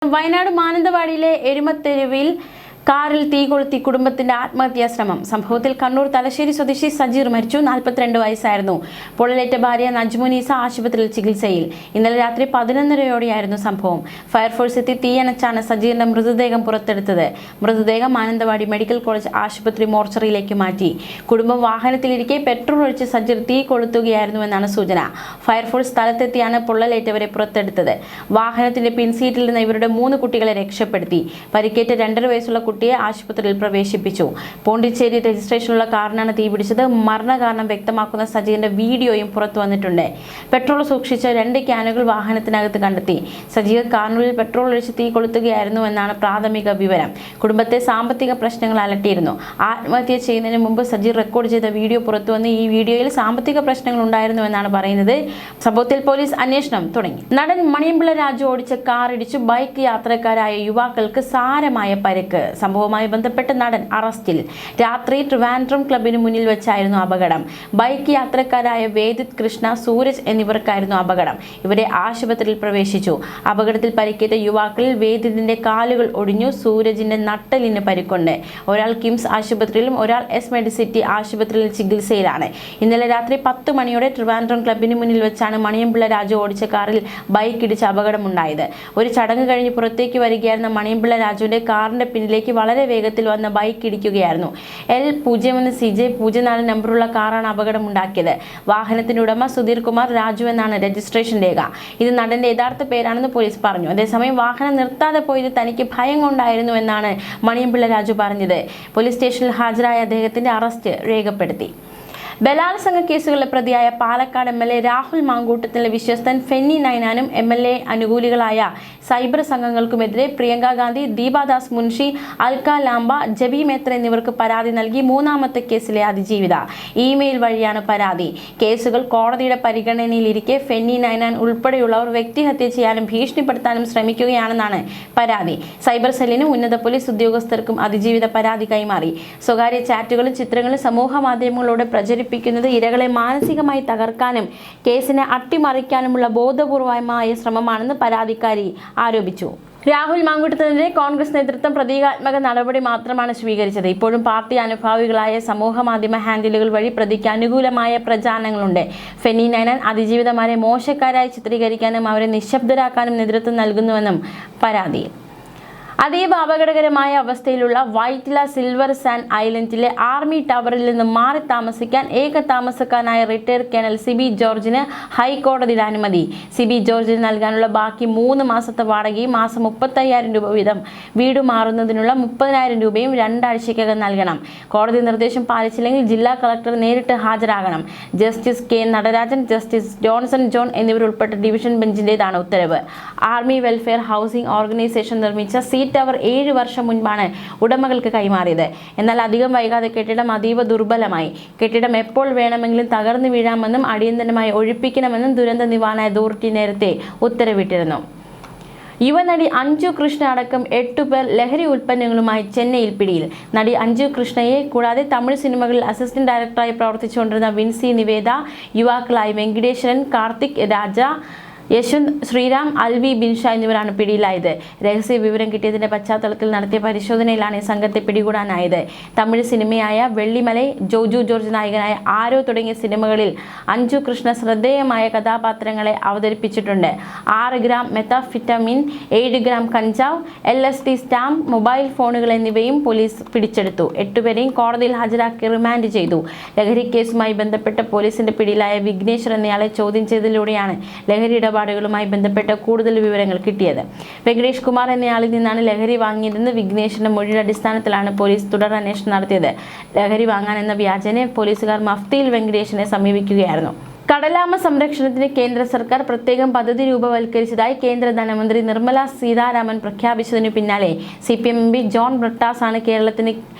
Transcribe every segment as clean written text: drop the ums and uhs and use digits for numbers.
വയനാട് മാനന്തവാടിയിലെ എരുമത്തെരുവിൽ കാറിൽ തീ കൊളുത്തി കുടുംബത്തിന്റെ ആത്മഹത്യാ ശ്രമം. സംഭവത്തിൽ കണ്ണൂർ തലശ്ശേരി സ്വദേശി സജീർ മരിച്ചു. 42 വയസ്സായിരുന്നു. പൊള്ളലേറ്റ ഭാര്യ നജ്മുനീസ ആശുപത്രിയിൽ ചികിത്സയിൽ. ഇന്നലെ രാത്രി 11:30യോടെയായിരുന്നു സംഭവം. ഫയർഫോഴ്സ് എത്തി തീയണച്ചാണ് സജീറിന്റെ മൃതദേഹം പുറത്തെടുത്തത്. മൃതദേഹം മാനന്തവാടി മെഡിക്കൽ കോളേജ് ആശുപത്രി മോർച്ചറിയിലേക്ക് മാറ്റി. കുടുംബം വാഹനത്തിലിരിക്കെ പെട്രോൾ ഒഴിച്ച് സജീർ തീ കൊളുത്തുകയായിരുന്നുവെന്നാണ് സൂചന. ഫയർഫോഴ്സ് സ്ഥലത്തെത്തിയാണ് പൊള്ളലേറ്റവരെ പുറത്തെടുത്തത്. വാഹനത്തിന്റെ പിൻസീറ്റിൽ നിന്ന് ഇവരുടെ 3 കുട്ടികളെ രക്ഷപ്പെടുത്തി. പരിക്കേറ്റ 2.5 വയസ്സുള്ള കുട്ടിയെ ആശുപത്രിയിൽ പ്രവേശിപ്പിച്ചു. പോണ്ടിച്ചേരി രജിസ്ട്രേഷനുള്ള കാറിനാണ് തീപിടിച്ചത്. മരണകാരണം വ്യക്തമാക്കുന്ന സജീറിന്റെ വീഡിയോയും പുറത്തു വന്നിട്ടുണ്ട്. പെട്രോൾ സൂക്ഷിച്ച 2 ക്യാനുകൾ വാഹനത്തിനകത്ത് കണ്ടെത്തി. സജീർ കാറിനുള്ളിൽ പെട്രോൾ ഒഴിച്ച് തീ കൊളുത്തുകയായിരുന്നു എന്നാണ് പ്രാഥമിക വിവരം. കുടുംബത്തെ സാമ്പത്തിക പ്രശ്നങ്ങൾ അലട്ടിയിരുന്നു. ആത്മഹത്യ ചെയ്യുന്നതിന് മുമ്പ് സജീർ റെക്കോർഡ് ചെയ്ത വീഡിയോ പുറത്തുവന്ന് ഈ വീഡിയോയിൽ സാമ്പത്തിക പ്രശ്നങ്ങൾ ഉണ്ടായിരുന്നുവെന്നാണ് പറയുന്നത്. സംഭവത്തിൽ പോലീസ് അന്വേഷണം തുടങ്ങി. നടൻ മണിയമ്പിള്ള രാജു ഓടിച്ച കാറിടിച്ചു ബൈക്ക് യാത്രക്കാരായ യുവാക്കൾക്ക് സാരമായ പരിക്ക്. സംഭവവുമായി ബന്ധപ്പെട്ട് നടൻ അറസ്റ്റിൽ. രാത്രി ട്രിവാൻഡ്രം ക്ലബിന് മുന്നിൽ വെച്ചായിരുന്നു അപകടം. ബൈക്ക് യാത്രക്കാരായ വേദിത്, കൃഷ്ണ, സൂരജ് എന്നിവർക്കായിരുന്നു അപകടം. ഇവരെ ആശുപത്രിയിൽ പ്രവേശിച്ചു. അപകടത്തിൽ പരിക്കേറ്റ യുവാക്കളിൽ വേദിതിന്റെ കാലുകൾ ഒടിഞ്ഞു. സൂരജിന്റെ നട്ടലിന് പരിക്കുണ്ട്. ഒരാൾ കിംസ് ആശുപത്രിയിലും ഒരാൾ എസ് മെഡിസിറ്റി ആശുപത്രിയിൽ ചികിത്സയിലാണ്. ഇന്നലെ രാത്രി 10 മണിയോടെ ട്രിവാൻഡ്രം ക്ലബിന് മുന്നിൽ വെച്ചാണ് മണിയമ്പിള്ള രാജു ഓടിച്ച കാറിൽ ബൈക്ക് ഇടിച്ച് അപകടമുണ്ടായത്. ഒരു ചടങ്ങ് കഴിഞ്ഞ് പുറത്തേക്ക് വരികയായിരുന്ന മണിയമ്പിള്ള രാജുവിന്റെ കാറിന്റെ പിന്നിലേക്ക് വളരെ വേഗത്തിൽ വന്ന ബൈക്ക് ഇടിക്കുകയായിരുന്നു. L01CJ04 നമ്പറുള്ള കാറാണ് അപകടമുണ്ടാക്കിയത്. വാഹനത്തിന്റെ ഉടമ സുധീർ കുമാർ രാജു എന്നാണ് രജിസ്ട്രേഷൻ രേഖ. ഇത് നടന്റെ യഥാർത്ഥ പേരാണെന്ന് പോലീസ് പറഞ്ഞു. അതേസമയം വാഹനം നിർത്താതെ പോയത് തനിക്ക് ഭയം കൊണ്ടായിരുന്നു എന്നാണ് മണിയമ്പിള്ള രാജു പറഞ്ഞത്. പോലീസ് സ്റ്റേഷനിൽ ഹാജരായ അദ്ദേഹത്തിന്റെ അറസ്റ്റ് രേഖപ്പെടുത്തി. ബലാത്സംഗ കേസുകളിലെ പ്രതിയായ പാലക്കാട് MLA രാഹുൽ മാങ്കൂട്ടത്തിലെ വിശ്വസ്തൻ ഫെന്നി നൈനാനും MLA അനുകൂലികളായ സൈബർ സംഘങ്ങൾക്കുമെതിരെ പ്രിയങ്ക ഗാന്ധി, ദീപാദാസ് മുൻഷി, അൽക്ക ലാംബ, ജബി മേത്ര എന്നിവർക്ക് പരാതി നൽകി. 3ാമത്തെ കേസിലെ അതിജീവിത. ഇമെയിൽ വഴിയാണ് പരാതി. കേസുകൾ കോടതിയുടെ പരിഗണനയിലിരിക്കെ ഫെന്നി നൈനാൻ ഉൾപ്പെടെയുള്ളവർ വ്യക്തിഹത്യ ചെയ്യാനും ഭീഷണിപ്പെടുത്താനും ശ്രമിക്കുകയാണെന്നാണ് പരാതി. സൈബർ സെല്ലിന് ഉന്നത പോലീസ് ഉദ്യോഗസ്ഥർക്കും അതിജീവിത പരാതി കൈമാറി. സ്വകാര്യ ചാറ്റുകളും ചിത്രങ്ങളും സമൂഹ മാധ്യമങ്ങളിലൂടെ പ്രചരിപ്പിക്കുന്നത് ഇരകളെ മാനസികമായി തകർക്കാനും കേസിനെ അട്ടിമറിക്കാനുമുള്ള ബോധപൂർവമായ ശ്രമമാണെന്ന് പരാതിക്കാരി ആരോപിച്ചു. രാഹുൽ മാങ്കൂട്ടത്തിനെതിരെ കോൺഗ്രസ് നേതൃത്വം പ്രതീകാത്മക നടപടി മാത്രമാണ് സ്വീകരിച്ചത്. ഇപ്പോഴും പാർട്ടി അനുഭാവികളായ സമൂഹ മാധ്യമ ഹാൻഡിലുകൾ വഴി പ്രതിക്ക് അനുകൂലമായ പ്രചാരണങ്ങളുണ്ട്. ഫെന്നി നൈനാൻ അതിജീവിതമാരെ മോശക്കാരായി ചിത്രീകരിക്കാനും അവരെ നിശബ്ദരാക്കാനും നേതൃത്വം നൽകുന്നുവെന്നും പരാതി. അതീവ അപകടകരമായ അവസ്ഥയിലുള്ള വൈറ്റില സിൽവർ സാൻഡ് ഐലൻഡിലെ ആർമി ടവറിൽ നിന്ന് മാറി താമസിക്കാൻ ഏക താമസക്കാരനായ റിട്ടയർ കേണൽ സിബി ജോർജിന് ഹൈക്കോടതിയുടെ അനുമതി. സിബി ജോർജിന് നൽകാനുള്ള ബാക്കി 3 മാസത്തെ വാടകയും മാസം 35,000 രൂപ വീതം വീട് മാറുന്നതിനുള്ള 30,000 രൂപയും 2 ആഴ്ചയ്ക്കകം നൽകണം. കോടതി നിർദ്ദേശം പാലിച്ചില്ലെങ്കിൽ ജില്ലാ കളക്ടർ നേരിട്ട് ഹാജരാകണം. Justice K Natarajan, justice Johnson John എന്നിവരുൾപ്പെട്ട ഡിവിഷൻ ബെഞ്ചിന്റേതാണ് ഉത്തരവ്. ആർമി വെൽഫെയർ ഹൗസിംഗ് ഓർഗനൈസേഷൻ നിർമ്മിച്ച സി ടവർ 7 വർഷം മുൻപാണ് ഉടമകൾക്ക് കൈമാറിയത്. എന്നാൽ അധികം വൈകാതെ കെട്ടിടം അതീവ ദുർബലമായി. കെട്ടിടം എപ്പോൾ വേണമെങ്കിലും തകർന്നു വീഴാമെന്നും അടിയന്തരമായി ഒഴിപ്പിക്കണമെന്നും ദുരന്ത നിവാരണ അതോറിറ്റി നേരത്തെ ഉത്തരവിട്ടിരുന്നു. യുവനടി അഞ്ജു കൃഷ്ണ അടക്കം 8 പേർ ലഹരി ഉൽപ്പന്നങ്ങളുമായി ചെന്നൈയിൽ പിടിയിൽ. നടി അഞ്ജു കൃഷ്ണയെ കൂടാതെ തമിഴ് സിനിമകളിൽ അസിസ്റ്റന്റ് ഡയറക്ടറായി പ്രവർത്തിച്ചുകൊണ്ടിരുന്ന വിൻസി നിവേദ, യുവാക്കളായ വെങ്കിടേശ്വരൻ, കാർത്തിക് രാജ, യശ്വന്ത് ശ്രീറാം, അൽവി ബിൻഷ എന്നിവരാണ് പിടിയിലായത്. രഹസ്യ വിവരം കിട്ടിയതിന്റെ പശ്ചാത്തലത്തിൽ നടത്തിയ പരിശോധനയിലാണ് സംഘത്തെ പിടികൂടാനായത്. തമിഴ് സിനിമയായ വെള്ളിമലൈ, ജോജു ജോർജ് നായകനായ ആരോ തുടങ്ങിയ സിനിമകളിൽ അഞ്ജു കൃഷ്ണ ശ്രദ്ധേയമായ കഥാപാത്രങ്ങളെ അവതരിപ്പിച്ചിട്ടുണ്ട്. 6 ഗ്രാം മെത്താഫിറ്റമിൻ, 7 ഗ്രാം കഞ്ചാവ്, LSD സ്റ്റാമ്പ്, മൊബൈൽ ഫോണുകൾ എന്നിവയും പോലീസ് പിടിച്ചെടുത്തു. 8 പേരെയും കോടതിയിൽ ഹാജരാക്കി റിമാൻഡ് ചെയ്തു. ലഹരി കേസുമായി ബന്ധപ്പെട്ട പോലീസിന്റെ പിടിയിലായ വിഘ്നേശ്വർ എന്നയാളെ ചോദ്യം ചെയ്തതിലൂടെയാണ് ലഹരി ഇടപാടുകളുമായി ബന്ധപ്പെട്ട കൂടുതൽ വിവരങ്ങൾ കിട്ടിയത്. വെങ്കടേഷ് കുമാർ എന്നയാളിൽ നിന്നാണ് ലഹരി വാങ്ങിയതെന്ന് വിഘ്നേഷിന്റെ മൊഴിയുടെ അടിസ്ഥാനത്തിലാണ് പോലീസ് തുടർ അന്വേഷണം നടത്തിയത്. ലഹരി വാങ്ങാനെന്ന വ്യാജേന പോലീസുകാർ മഫ്തിയിൽ വെങ്കടേഷിനെ സമീപിക്കുകയായിരുന്നു. കടലാമ സംരക്ഷണത്തിന് കേന്ദ്ര സർക്കാർ പ്രത്യേകം പദ്ധതി രൂപവൽക്കരിച്ചതായി കേന്ദ്ര ധനമന്ത്രി നിർമ്മല സീതാരാമൻ പ്രഖ്യാപിച്ചതിനു പിന്നാലെ CPM MP ജോൺ ബ്രിട്ടാസ് ആണ് കേരളത്തിന്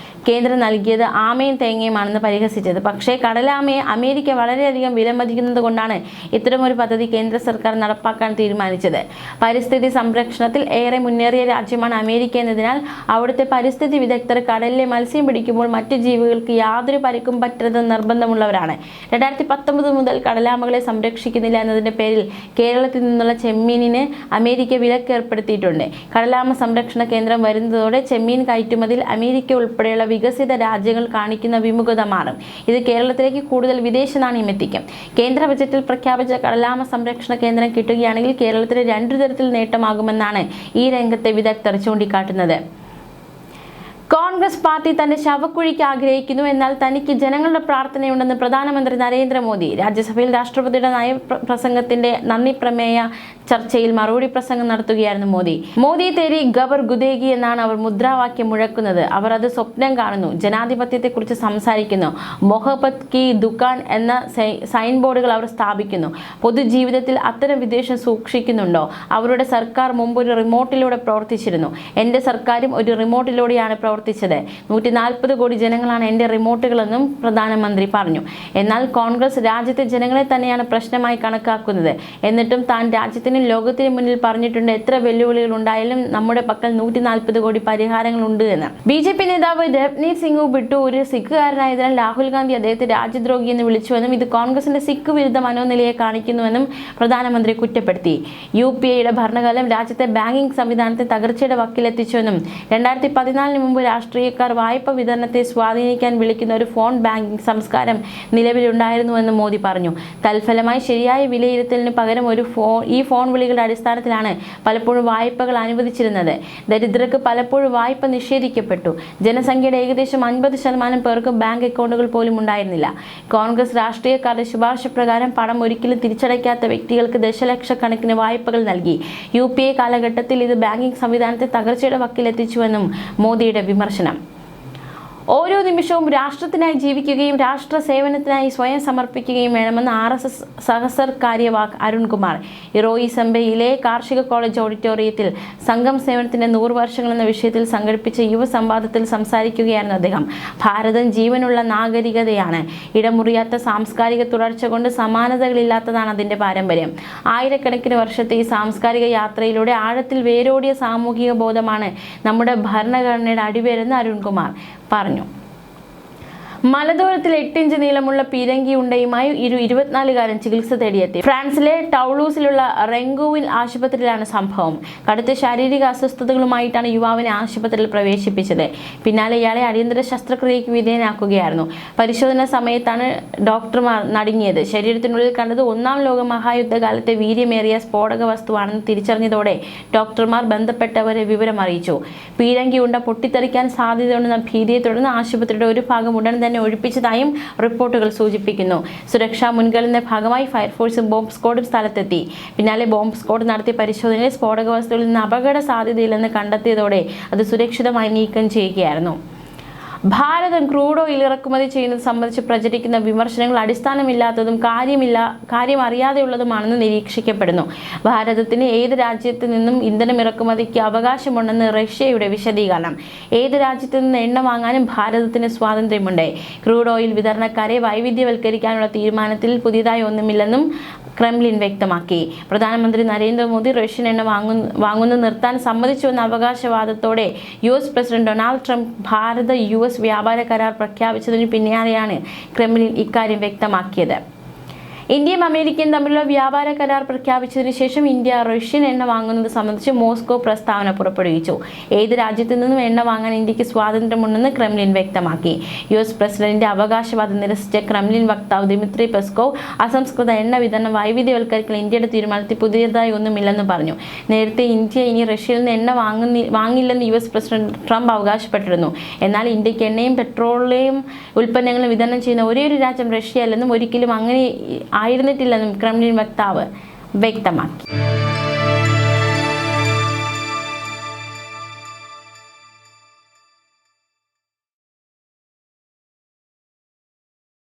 കേന്ദ്രം നൽകിയത് ആമയും തേങ്ങയുമാണെന്ന് പരിഹസിച്ചത്. പക്ഷേ കടലാമയെ അമേരിക്ക വളരെയധികം വിലമതിക്കുന്നത് കൊണ്ടാണ് ഇത്തരമൊരു പദ്ധതി കേന്ദ്ര സർക്കാർ നടപ്പാക്കാൻ തീരുമാനിച്ചത്. പരിസ്ഥിതി സംരക്ഷണത്തിൽ ഏറെ മുന്നേറിയ രാജ്യമാണ് അമേരിക്ക എന്നതിനാൽ അവിടുത്തെ പരിസ്ഥിതി വിദഗ്ധർ കടലിലെ മത്സ്യം പിടിക്കുമ്പോൾ മറ്റു ജീവികൾക്ക് യാതൊരു പരിക്കും പറ്റരുതെന്ന് നിർബന്ധമുള്ളവരാണ്. 2019 മുതൽ കടലാമകളെ സംരക്ഷിക്കുന്നില്ല എന്നതിൻ്റെ പേരിൽ കേരളത്തിൽ നിന്നുള്ള ചെമ്മീനിന് അമേരിക്ക വിലക്ക് ഏർപ്പെടുത്തിയിട്ടുണ്ട്. കടലാമ സംരക്ഷണ കേന്ദ്രം വരുന്നതോടെ ചെമ്മീൻ കയറ്റുമതിയിൽ അമേരിക്ക ഉൾപ്പെടെയുള്ള വികസിത രാജ്യങ്ങൾ കാണിക്കുന്ന വിമുഖത മാറും. ഇത് കേരളത്തിലേക്ക് കൂടുതൽ വിദേശ നാണ്യം എത്തിക്കും. കേന്ദ്ര ബജറ്റിൽ പ്രഖ്യാപിച്ച കടലാമ സംരക്ഷണ കേന്ദ്രം കിട്ടുകയാണെങ്കിൽ കേരളത്തിന് 2 തരത്തിൽ നേട്ടമാകുമെന്നാണ് ഈ രംഗത്തെ വിദഗ്ധർ ചൂണ്ടിക്കാട്ടുന്നത്. കോൺഗ്രസ് പാർട്ടി തന്റെ ശവക്കുഴിക്ക് ആഗ്രഹിക്കുന്നു, എന്നാൽ തനിക്ക് ജനങ്ങളുടെ പ്രാർത്ഥനയുണ്ടെന്ന് പ്രധാനമന്ത്രി നരേന്ദ്രമോദി. രാജ്യസഭയിൽ രാഷ്ട്രപതിയുടെ നയപ്രസംഗത്തിന്റെ നന്ദി പ്രമേയ ചർച്ചയിൽ മറുപടി പ്രസംഗം നടത്തുകയായിരുന്നു മോദി. മോദി തേരി ഖബർ ഗുദേഗി എന്നാണ് അവർ മുദ്രാവാക്യം മുഴക്കുന്നത്. അവർ അത് സ്വപ്നം കാണുന്നു, ജനാധിപത്യത്തെക്കുറിച്ച് സംസാരിക്കുന്നു, മൊഹബത്ത് കി ദുക്കാൻ എന്ന സൈൻ ബോർഡുകൾ അവർ സ്ഥാപിക്കുന്നു. പൊതുജീവിതത്തിൽ അത്തരം വിദ്വേഷം സൂക്ഷിക്കുന്നുണ്ടോ? അവരുടെ സർക്കാർ മുമ്പ് ഒരു റിമോട്ടിലൂടെ പ്രവർത്തിച്ചിരുന്നു. എൻ്റെ സർക്കാരും ഒരു റിമോട്ടിലൂടെയാണ് പ്രവർത്തിച്ചത്. 140 കോടി ജനങ്ങളാണ് എൻ്റെ റിമോട്ടുകളെന്നും പ്രധാനമന്ത്രി പറഞ്ഞു. എന്നാൽ കോൺഗ്രസ് രാജ്യത്തെ ജനങ്ങളെ തന്നെയാണ് പ്രശ്നമായി കണക്കാക്കുന്നത്. എന്നിട്ടും താൻ രാജ്യത്തിനും ലോകത്തിനും മുന്നിൽ പറഞ്ഞിട്ടുണ്ട്, എത്ര വെല്ലുവിളികൾ ഉണ്ടായാലും നമ്മുടെ പക്കൽ 140 കോടി പരിഹാരങ്ങളുണ്ട് എന്ന്. BJP നേതാവ് രവ്നീത് സിംഗ് ബിട്ടു ഒരു സിഖുകാരനായതിനാൽ രാഹുൽ ഗാന്ധി അദ്ദേഹത്തെ രാജ്യദ്രോഹി എന്ന് വിളിച്ചുവെന്നും ഇത് കോൺഗ്രസിന്റെ സിഖ് വിരുദ്ധ മനോനിലയെ കാണിക്കുന്നുവെന്നും പ്രധാനമന്ത്രി കുറ്റപ്പെടുത്തി. UPA-യുടെ ഭരണകാലം രാജ്യത്തെ ബാങ്കിംഗ് സംവിധാനത്തെ തകർച്ചയുടെ വക്കിലെത്തിച്ചുവെന്നും 2014 മുമ്പ് രാഷ്ട്രീയക്കാർ വായ്പ വിതരണത്തെ സ്വാധീനിക്കാൻ വിളിക്കുന്ന ഒരു ഫോൺ ബാങ്കിംഗ് സംസ്കാരം നിലവിലുണ്ടായിരുന്നുവെന്നും മോദി പറഞ്ഞു. തൽഫലമായി ശരിയായ വിലയിരുത്തലിന് പകരം ഈ ഫോൺ വിളികളുടെ അടിസ്ഥാനത്തിലാണ് പലപ്പോഴും വായ്പകൾ അനുവദിച്ചിരുന്നത്. ദരിദ്രർക്ക് പലപ്പോഴും വായ്പ നിഷേധിക്കപ്പെട്ടു. ജനസംഖ്യയുടെ ഏകദേശം 50% പേർക്ക് ബാങ്ക് അക്കൗണ്ടുകൾ പോലും ഉണ്ടായിരുന്നില്ല. കോൺഗ്രസ് രാഷ്ട്രീയക്കാരുടെ ശുപാർശ പ്രകാരം പണം ഒരിക്കലും തിരിച്ചടയ്ക്കാത്ത വ്യക്തികൾക്ക് ദശലക്ഷക്കണക്കിന് വായ്പകൾ നൽകി. UPA കാലഘട്ടത്തിൽ ഇത് ബാങ്കിംഗ് സംവിധാനത്തെ തകർച്ചയുടെ വക്കിലെത്തിച്ചുവെന്നും മോദിയുടെ വിമർശനം. ഓരോ നിമിഷവും രാഷ്ട്രത്തിനായി ജീവിക്കുകയും രാഷ്ട്ര സേവനത്തിനായി സ്വയം സമർപ്പിക്കുകയും വേണമെന്ന് RSS സഹസർ കാര്യവാഹ് അരുൺകുമാർ ഇറോയിസംബയിലെ കാർഷിക കോളേജ് ഓഡിറ്റോറിയത്തിൽ സംഘം സേവനത്തിന്റെ 100 വർഷങ്ങൾ എന്ന വിഷയത്തിൽ സംഘടിപ്പിച്ച യുവസംവാദത്തിൽ സംസാരിക്കുകയായിരുന്നു അദ്ദേഹം. ഭാരതം ജീവനുള്ള നാഗരികതയാണ്. ഇടമുറിയാത്ത സാംസ്കാരിക തുടർച്ച കൊണ്ട് സമാനതകളില്ലാത്തതാണ് അതിൻ്റെ പാരമ്പര്യം. ആയിരക്കണക്കിന് വർഷത്തെ ഈ സാംസ്കാരിക യാത്രയിലൂടെ ആഴത്തിൽ വേരോടിയ സാമൂഹിക ബോധമാണ് നമ്മുടെ ഭരണഘടനയുടെ അടിവേരെന്ന് അരുൺകുമാർ പറഞ്ഞു. മലദൂരത്തിൽ 8 ഇഞ്ച് നീളമുള്ള പീരങ്കി ഉണ്ടയുമായി 24-കാരൻ ചികിത്സ തേടിയെത്തി. ഫ്രാൻസിലെ ടൗളൂസിലുള്ള റെങ്കൂവിൻ ആശുപത്രിയിലാണ് സംഭവം. കടുത്ത ശാരീരിക അസ്വസ്ഥതകളുമായിട്ടാണ് യുവാവിനെ ആശുപത്രിയിൽ പ്രവേശിപ്പിച്ചത്. പിന്നാലെ ഇയാളെ അടിയന്തര ശസ്ത്രക്രിയയ്ക്ക് വിധേയനാക്കുകയായിരുന്നു. പരിശോധന സമയത്താണ് ഡോക്ടർമാർ നടുങ്ങിയത്. ശരീരത്തിനുള്ളിൽ കണ്ടത് 1-ാം ലോക മഹായുദ്ധകാലത്തെ വീര്യമേറിയ സ്ഫോടക വസ്തുവാണെന്ന് തിരിച്ചറിഞ്ഞതോടെ ഡോക്ടർമാർ ബന്ധപ്പെട്ടവരെ വിവരം അറിയിച്ചു. പീരങ്കി ഉണ്ട പൊട്ടിത്തെറിക്കാൻ സാധ്യതയുണ്ടെന്ന ഭീതിയെ തുടർന്ന് ആശുപത്രിയുടെ ഒരു ഭാഗം ഉടൻ തന്നെ ഒഴിപ്പിച്ചതായും റിപ്പോർട്ടുകൾ സൂചിപ്പിക്കുന്നു. സുരക്ഷാ മുൻകരുതലിന്റെ ഭാഗമായി ഫയർഫോഴ്സും ബോംബ് സ്ക്വാഡും സ്ഥലത്തെത്തി. പിന്നാലെ ബോംബ് സ്ക്വാഡ് നടത്തിയ പരിശോധനയിൽ സ്ഫോടക വസ്തുക്കളിൽ നിന്ന് അപകട സാധ്യതയില്ലെന്ന് കണ്ടെത്തിയതോടെ അത് സുരക്ഷിതമായി നീക്കം ചെയ്യുകയായിരുന്നു. ഭാരതം ക്രൂഡ് ഓയിൽ ഇറക്കുമതി ചെയ്യുന്നത് സംബന്ധിച്ച് പ്രചരിക്കുന്ന വിമർശനങ്ങൾ അടിസ്ഥാനമില്ലാത്തതും കാര്യം അറിയാതെയുള്ളതുമാണെന്ന് നിരീക്ഷിക്കപ്പെടുന്നു. ഭാരതത്തിന് ഏത് രാജ്യത്ത് നിന്നും ഇന്ധനം ഇറക്കുമതിക്ക് അവകാശമുണ്ടെന്ന് റഷ്യയുടെ വിശദീകരണം. ഏത് രാജ്യത്തു നിന്ന് എണ്ണ വാങ്ങാനും ഭാരതത്തിന് സ്വാതന്ത്ര്യമുണ്ട്. ക്രൂഡ് ഓയിൽ വിതരണക്കാരെ വൈവിധ്യവൽക്കരിക്കാനുള്ള തീരുമാനത്തിൽ പുതിയതായി ഒന്നുമില്ലെന്നും ക്രെംലിൻ വ്യക്തമാക്കി. പ്രധാനമന്ത്രി നരേന്ദ്രമോദി റഷ്യൻ എണ്ണ വാങ്ങുന്നത് നിർത്താൻ സമ്മതിച്ചുവെന്ന അവകാശവാദത്തോടെ US പ്രസിഡന്റ് ഡൊണാൾഡ് ട്രംപ് ഭാരത-US വ്യാപാര കരാർ പ്രഖ്യാപിച്ചതിന് പിന്നാലെയാണ് ക്രെംലിൻ ഇക്കാര്യം വ്യക്തമാക്കിയത്. ഇന്ത്യയും അമേരിക്കയും തമ്മിലുള്ള വ്യാപാര കരാർ പ്രഖ്യാപിച്ചതിന് ശേഷം ഇന്ത്യ റഷ്യൻ എണ്ണ വാങ്ങുന്നത് സംബന്ധിച്ച് മോസ്കോ പ്രസ്താവന പുറപ്പെടുവിച്ചു. ഏത് രാജ്യത്തു നിന്നും എണ്ണ വാങ്ങാൻ ഇന്ത്യക്ക് സ്വാതന്ത്ര്യമുണ്ടെന്ന് ക്രെംലിൻ വ്യക്തമാക്കി. US പ്രസിഡന്റിന്റെ അവകാശവാദം നിരസിച്ച ക്രെംലിൻ വക്താവ് ദിമിത്രി പെസ്കോവ് അസംസ്കൃത എണ്ണ വിതരണം വൈവിധ്യവൽക്കരിക്കൽ ഇന്ത്യയുടെ തീരുമാനത്തിൽ പുതിയതായി ഒന്നുമില്ലെന്ന് പറഞ്ഞു. നേരത്തെ ഇന്ത്യ ഇനി റഷ്യയിൽ നിന്ന് എണ്ണ വാങ്ങില്ലെന്ന് US പ്രസിഡന്റ് ട്രംപ് അവകാശപ്പെട്ടിരുന്നു. എന്നാൽ ഇന്ത്യക്ക് എണ്ണയും പെട്രോളിയം ഉൽപ്പന്നങ്ങളും വിതരണം ചെയ്യുന്ന ഒരേയൊരു രാജ്യം റഷ്യയല്ലെന്നും ഒരിക്കലും അങ്ങനെ ആയിരുന്നിട്ടില്ലെന്നും ക്രെംലിൻ വക്താവ് വ്യക്തമാക്കി.